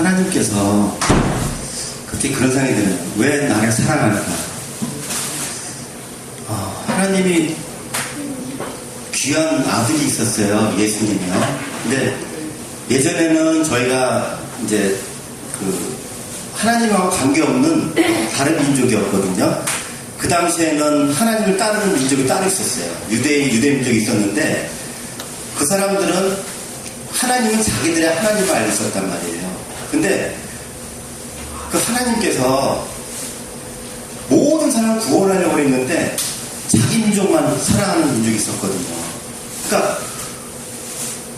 하나님께서 그렇게 그런 생각이 드네요. 왜 나를 사랑할까? 하나님이 귀한 아들이 있었어요. 예수님이요. 근데 예전에는 저희가 이제 하나님하고 관계없는 다른 민족이었거든요. 그 당시에는 하나님을 따르는 민족이 따로 있었어요. 유대 민족이 있었는데 그 사람들은 하나님은 자기들의 하나님을 알고 있었단 말이에요. 근데 그 하나님께서 모든 사람을 구원하려고 했는데 자기 민족만 사랑하는 민족이 있었거든요. 그러니까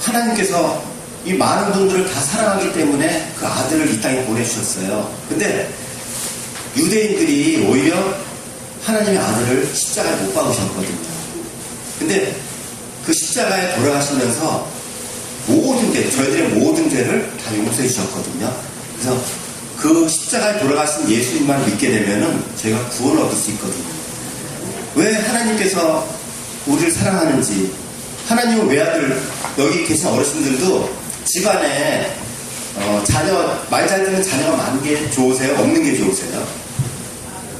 하나님께서 이 많은 분들을 다 사랑하기 때문에 그 아들을 이 땅에 보내주셨어요. 근데 유대인들이 오히려 하나님의 아들을 십자가에 못 박으셨거든요. 근데 그 십자가에 돌아가시면서 저희들의 모든 죄를 다 용서해 주셨거든요. 그래서 그 십자가에 돌아가신 예수님만 믿게 되면은 저희가 구원을 얻을 수 있거든요. 왜 하나님께서 우리를 사랑하는지, 하나님은 외아들, 여기 계신 어르신들도 집안에 말 잘 듣는 자녀가 많은 게 좋으세요? 없는 게 좋으세요?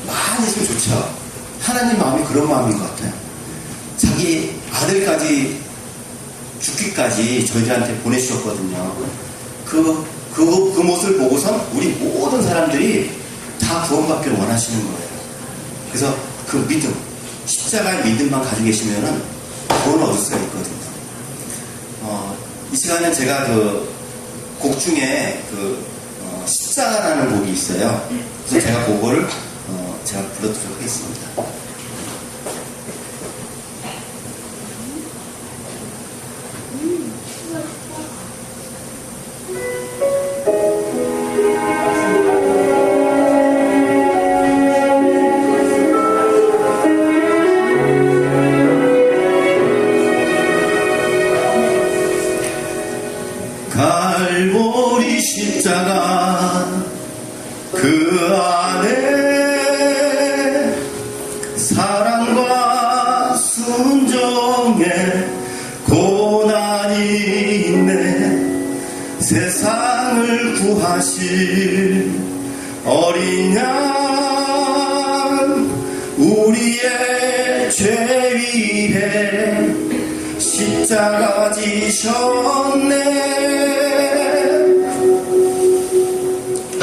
많이 있으면 좋죠. 하나님 마음이 그런 마음인 것 같아요. 자기 아들까지 죽기까지 저희들한테 보내주셨거든요. 그 모습을 보고선 우리 모든 사람들이 다 구원받기를 원하시는 거예요. 그래서 그 믿음, 십자가의 믿음만 가지고 계시면은 구원을 얻을 수가 있거든요. 이 시간에 제가 곡 중에 십자가라는 곡이 있어요. 그래서 제가 그거를 제가 불러드리도록 하겠습니다. 갈보리 십자가 그 안에 사랑과 순종의 고난이 있네. 세상을 구하실 어린 양 우리의 죄 위에 십자가 지셨네.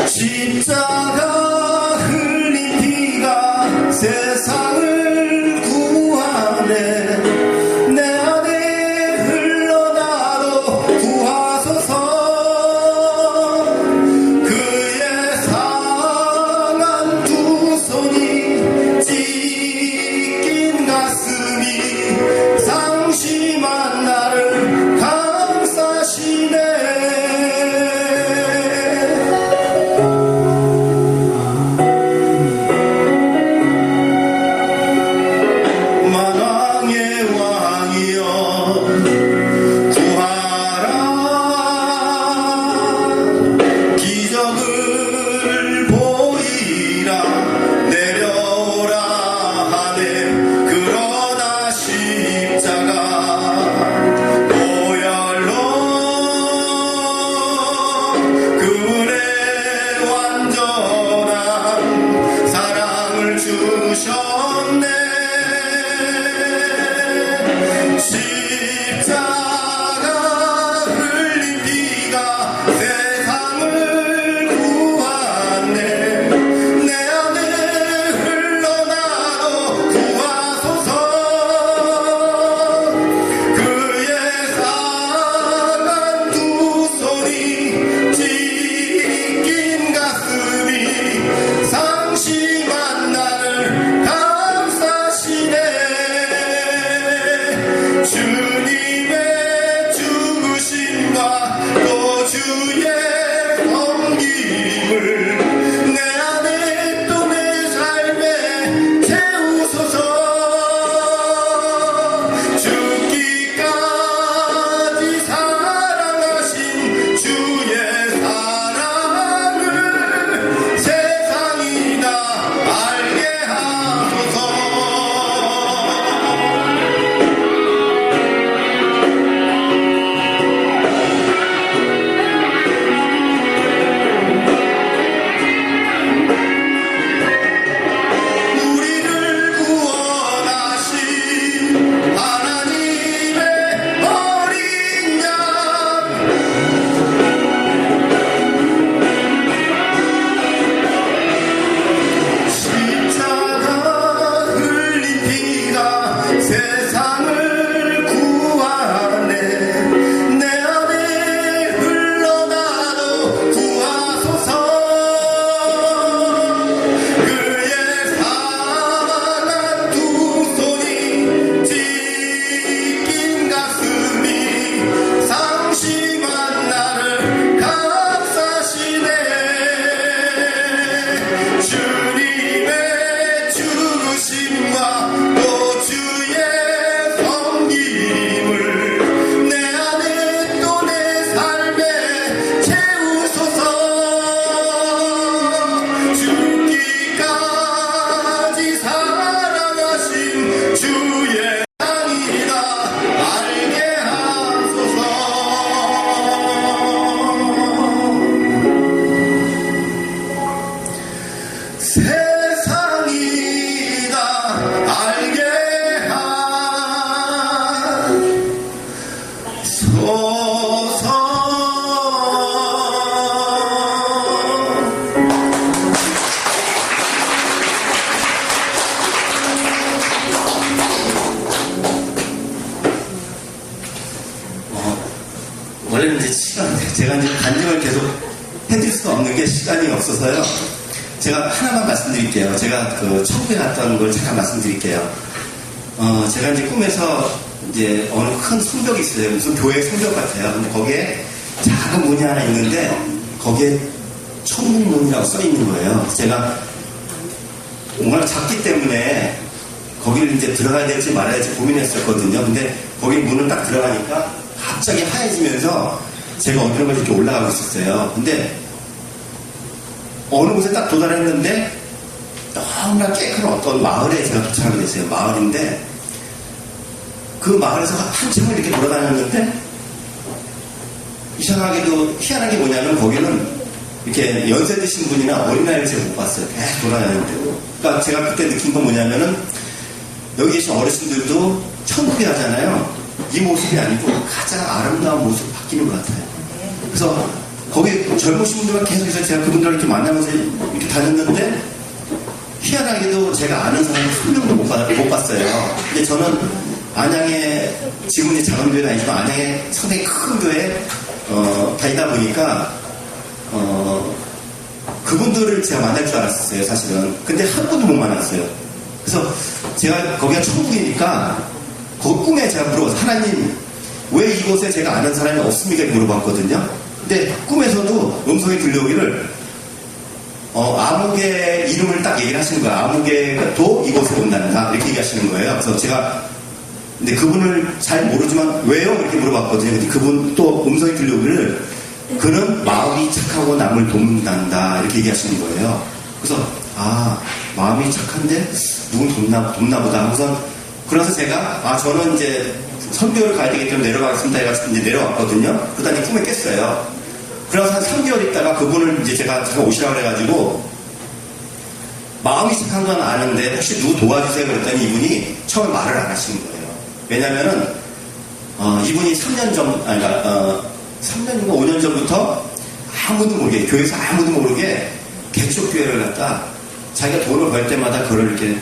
십자가 흘린 피가 세상을 구하네. 내 안에 흘러나도 구하소서. 그의 상한 두 손이 찢긴 가슴이 상심한 나를 감싸시네. 주셨네. 십자가 원래는 이제 제가 이제 간증을 계속 해드릴 수가 없는 게 시간이 없어서요. 제가 하나만 말씀드릴게요. 제가 그 천국에 갔던 걸 잠깐 말씀드릴게요. 제가 이제 꿈에서 이제 어느 큰 성벽이 있어요. 무슨 교회 성벽 같아요. 근데 거기에 작은 문이 하나 있는데 거기에 천국문이라고 써 있는 거예요. 제가 뭔가 작기 때문에 거기를 이제 들어가야 될지 말아야 될지 고민했었거든요. 근데 거기 문을 딱 들어가니까 갑자기 하얘지면서 제가 어디로 이렇게 올라가고 있었어요. 근데 어느 곳에 딱 도달했는데 너무나 깨끗한 어떤 마을에 제가 도착하게 됐어요. 마을인데 그 마을에서 한참을 이렇게 돌아다녔는데 이상하게도 희한한 게 뭐냐면 거기는 이렇게 연세 드신 분이나 어린아이를 제가 못 봤어요. 계속 돌아다니는데. 그러니까 제가 그때 느낀 건 뭐냐면은 여기 계신 어르신들도 천국에 가잖아요. 이 모습이 아니고 가장 아름다운 모습으로 바뀌는 것 같아요. 그래서 거기 젊으신 분들과 계속해서 제가 그분들을 이렇게 만나면서 이렇게 다녔는데 희한하게도 제가 아는 사람을 한 명도 못 봤어요. 근데 저는 안양에 지금 이제 작은 교회는 아니지만 안양에 상당히 큰 교회에 다니다 보니까 그분들을 제가 만날 줄 알았었어요, 사실은. 근데 한 번도 못 만났어요. 그래서 제가 거기가 천국이니까 그 꿈에 제가 물어봤어요. 하나님, 왜 이곳에 제가 아는 사람이 없습니까? 이렇게 물어봤거든요. 근데 꿈에서도 음성이 들려오기를 아무개 이름을 딱 얘기를 하시는 거예요. 아무개도 이곳에 온단다. 이렇게 얘기하시는 거예요. 그래서 제가 근데 그분을 잘 모르지만 왜요? 이렇게 물어봤거든요. 근데 그분 또 음성이 들려오기를 그는 마음이 착하고 남을 돕는단다. 이렇게 얘기하시는 거예요. 그래서 마음이 착한데 누군 돕나 보다 하고서 그래서 제가 저는 이제 선교를 가야 되기 때문에 내려가겠습니다. 해가지고 이제 내려왔거든요. 그러더니 꿈에 깼어요. 그래서 한 3개월 있다가 그분을 이제 제가 오시라고 그래가지고 마음이 착한 건 아는데 혹시 누구 도와주세요 그랬더니 이분이 처음에 말을 안 하시는 거예요. 왜냐면은 이분이 3년 전, 3년인가 5년 전부터 아무도 모르게 교회에서 아무도 모르게 개척교회를 갖다 자기가 돈을 벌 때마다 그걸 이렇게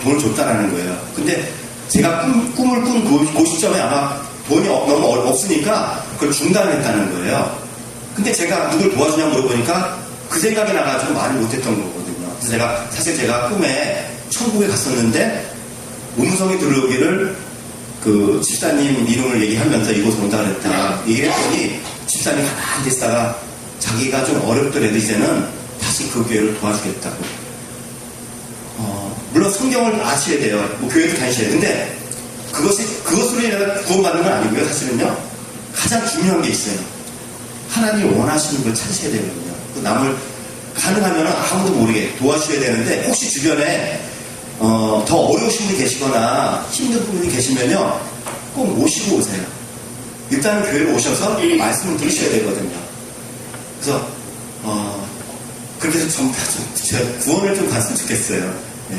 돈을 줬다라는 거예요. 근데 제가 꿈을 꾼 그 시점에 아마 돈이 너무 없으니까 그걸 중단했다는 거예요. 근데 제가 누굴 도와주냐 물어보니까 그 생각이 나가지고 말을 못했던 거거든요. 그래서 사실 제가 꿈에 천국에 갔었는데 음성이 들어오기를 그 집사님 이름을 얘기하면서 이곳에 온다 그랬다. 얘기했더니 집사님 가만히 있다가 자기가 좀 어렵더라도 이제는 다시 그 교회를 도와주겠다고. 물론 성경을 아셔야 돼요. 뭐 교회도 다니셔야 돼요. 근데 그것으로 인해서 구원받는 건 아니고요. 사실은요. 가장 중요한 게 있어요. 하나님이 원하시는 걸 찾으셔야 되거든요. 남을 가능하면 아무도 모르게 도와주셔야 되는데 혹시 주변에 더 어려우신 분이 계시거나 힘든 분이 계시면요. 꼭 모시고 오세요. 일단 교회로 오셔서 말씀을 들으셔야 되거든요. 그래서 그렇게 해서 전부 다 구원을 좀 받으면 좋겠어요. 네.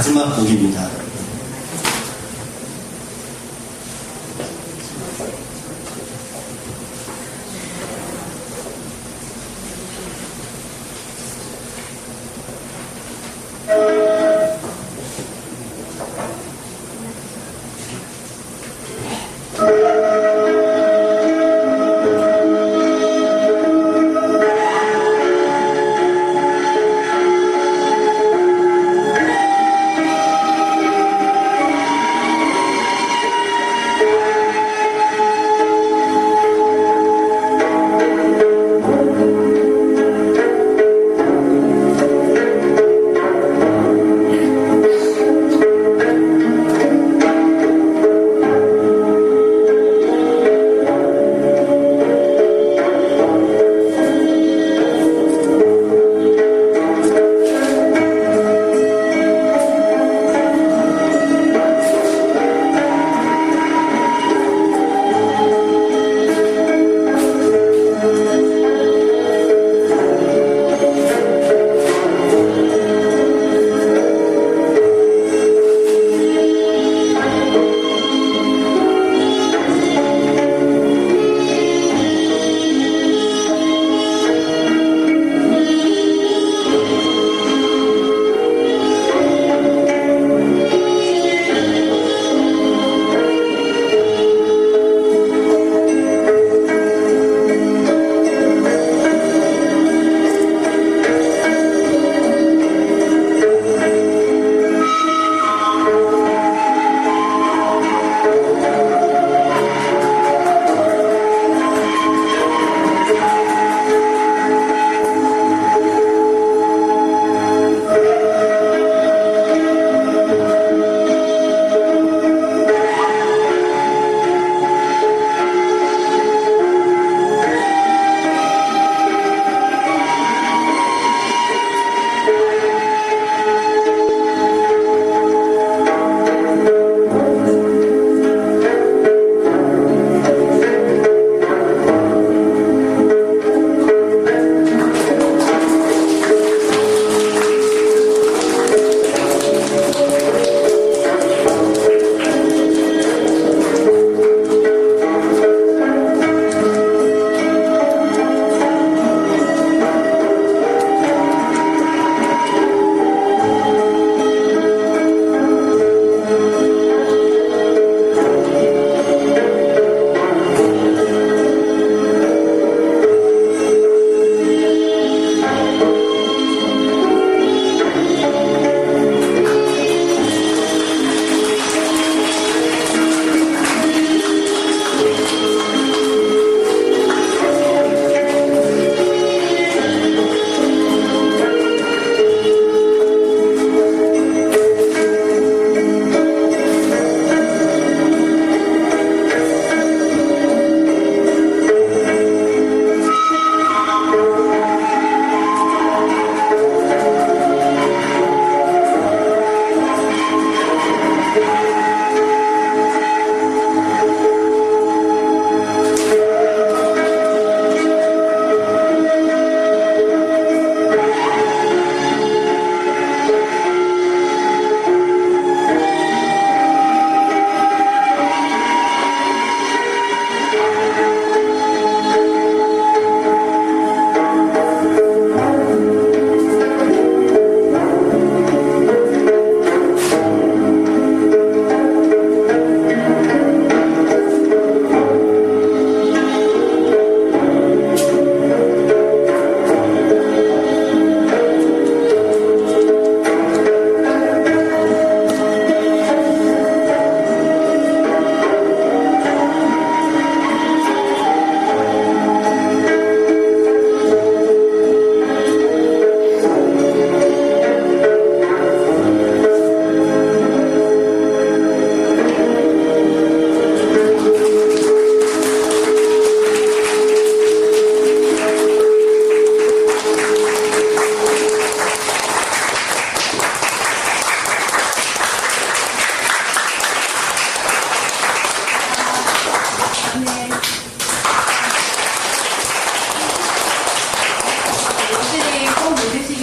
마지막 곡입니다.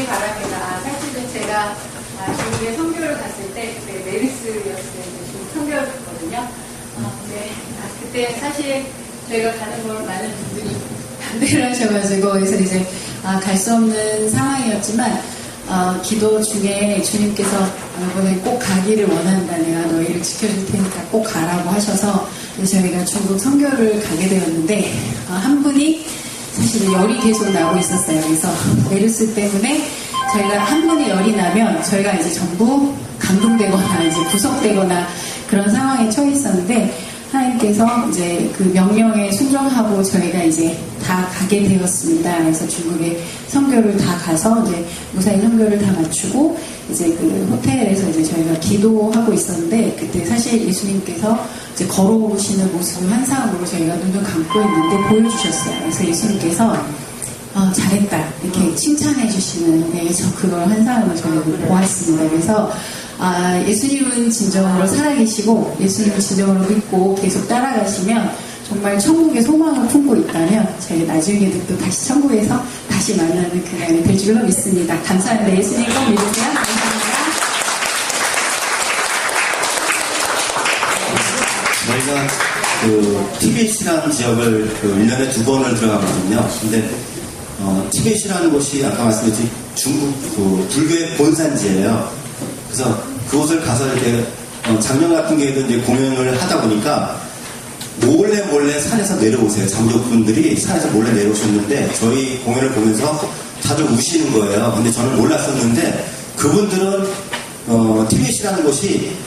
바랍니다. 사실은 제가 중국에 선교를 갔을 때 때 그때 메리스였을 때 좀 선교였거든요. 그때 사실 저희가 가는 걸 많은 분들이 반대를 하셔가지고 그래서 이제 갈 수 없는 상황이었지만 기도 중에 주님께서 이번에 꼭 가기를 원한다. 내가 너희를 지켜줄 테니까 꼭 가라고 하셔서 저희가 중국 선교를 가게 되었는데 한 분이 사실 열이 계속 나고 있었어요. 그래서 메르스 때문에 저희가 한 분이 열이 나면 저희가 이제 전부 감동되거나 이제 구속되거나 그런 상황에 처해 있었는데 하나님께서 이제 그 명령에 순종하고 저희가 이제 다 가게 되었습니다. 그래서 중국에 선교를 다 가서 이제 무사히 선교를 다 마치고 이제 그 호텔에서 이제 저희가 기도하고 있었는데 그때 사실 예수님께서 이제 걸어오시는 모습을 환상으로 저희가 눈을 감고 있는데 보여주셨어요. 그래서 예수님께서 잘했다 이렇게 칭찬해 주시는 저 그걸 환상으로 저희가 보았습니다. 그래서 예수님은 진정으로 살아계시고 예수님을 진정으로 믿고 계속 따라가시면 정말 천국의 소망을 품고 있다면 저희 나중에도 또 다시 천국에서 다시 만나는 그날이 될 줄로 믿습니다. 감사합니다. 예수님 꼭 믿으세요. 감사합니다. 저희가 그 티벳이라는 지역을 1년에 2번을 들어가거든요. 근데 티벳이라는 곳이 아까 말씀드린 중국 그 불교의 본산지예요. 그래서 그곳을 가서 이렇게 작년 같은 경우에도 이제 공연을 하다 보니까 몰래 산에서 내려오세요. 장족분들이 산에서 몰래 내려오셨는데 저희 공연을 보면서 다들 우시는 거예요. 근데 저는 몰랐었는데 그분들은 티벳이라는 곳이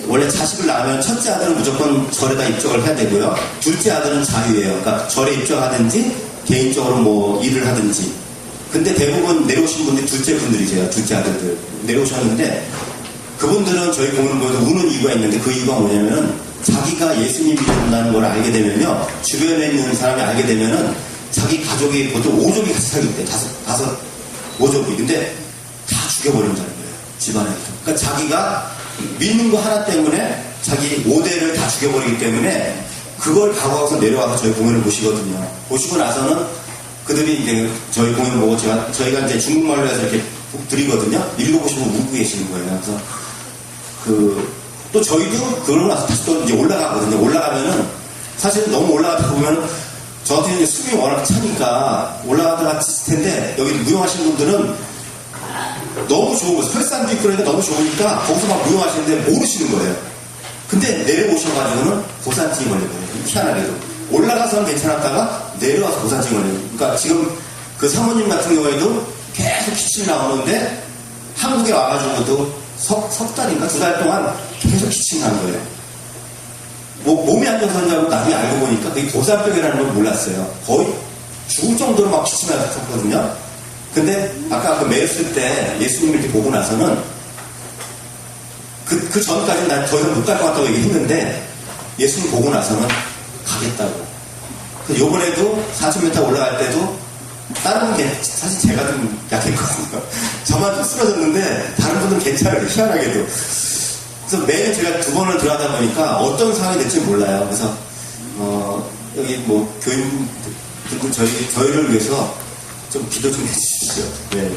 원래 자식을 낳으면 첫째 아들은 무조건 절에다 입적을 해야 되고요. 둘째 아들은 자유예요. 그러니까 절에 입적하든지 개인적으로 뭐 일을 하든지. 근데 대부분 내려오신 분들이 둘째 분들이세요. 둘째 아들들 내려오셨는데 그분들은 저희 공연을 보면서 우는 이유가 있는데 그 이유가 뭐냐면은 자기가 예수님 믿는다는 걸 알게 되면요. 주변에 있는 사람이 알게 되면은 자기 가족이 보통 5족이 같이 살기 때 다섯 5족이. 근데 다 죽여버린다는 거예요. 집안에서. 그러니까 자기가 믿는 거 하나 때문에 자기 5대를 다 죽여버리기 때문에 그걸 각오하고서 내려와서 저희 공연을 보시거든요. 보시고 나서는 그들이 이제 저희 공연을 보고 저희가 이제 중국말로 해서 이렇게 드리거든요. 읽어보시고 웃고 계시는 거예요. 그래서 또 저희도 그러고 나서 다시 또 이제 올라가거든요. 올라가면은 사실 너무 올라가다 보면 저한테 이제 숨이 워낙 차니까 올라가다가 칠 텐데 여기 무용하시는 분들은 너무 좋은 거예요. 설산도 있고 그러니까 너무 좋으니까 거기서 막 무용하시는데 모르시는 거예요. 근데 내려오셔가지고는 고산증이 걸려요. 희한하게도. 올라가서는 괜찮았다가 내려와서 고산증이 걸려요. 그러니까 지금 그 사모님 같은 경우에도 계속 기침이 나오는데 한국에 와가지고도 석 달인가 2달 동안 계속 기침이 나는 거예요. 몸이 안 좋아서 그런지 알고 나중에 알고 보니까 그게 고산병이라는 걸 몰랐어요. 거의 죽을 정도로 막 기침이 났었거든요. 근데 아까 그 메르스 때 예수님을 이렇게 보고 나서는 그 전까지는 난 더 이상 못 갈 것 같다고 얘기했는데 예수님 보고 나서는 가겠다고. 요번에도 4,000m 올라갈 때도 다른 분 사실 제가 좀 약했거든요. 저만 좀 쓰러졌는데 다른 분들은 괜찮아요. 희한하게도. 그래서 매년 제가 2번을 들어가다 보니까 어떤 상황이 될지 몰라요. 그래서 여기 뭐 교인분들 저희를 위해서 좀 기도 좀 해주십시오. 네.